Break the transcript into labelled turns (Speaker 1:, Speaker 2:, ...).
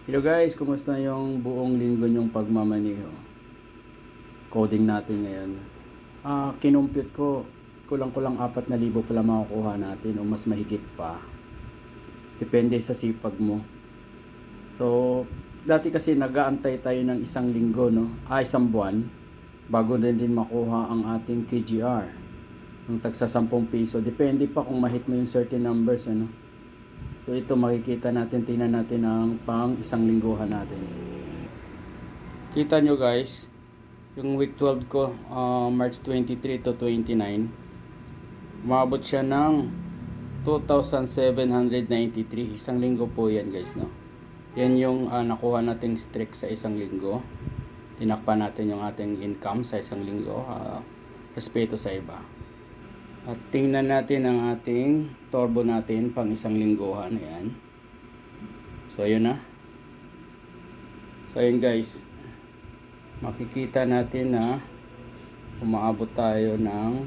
Speaker 1: Hello guys, kumusta yung buong linggo nyong pagmamaneho? Coding natin ngayon. Kinumpute ko, kulang-kulang 4,000 pala makukuha natin o mas mahigit pa. Depende sa sipag mo. So, dati kasi nag-aantay tayo ng isang linggo, no? Isang buwan, bago din makuha ang ating KGR. Ng tagsa 10 piso. Depende pa kung mahit mo yung certain numbers, ano? So ito makikita natin, tingnan natin ang pang isang lingguhan natin. Kita nyo guys, yung week 12 ko, March 23 to 29, umabot siya ng 2,793. Isang linggo po yan guys, no? Yan yung nakuha nating streak sa isang linggo. Tinakpan natin yung ating income sa isang linggo. Respeto sa iba. At tingnan natin ang ating turbo natin pang isang lingguhan. Ayan. So ayun na. So ayun guys. Makikita natin na umaabot tayo ng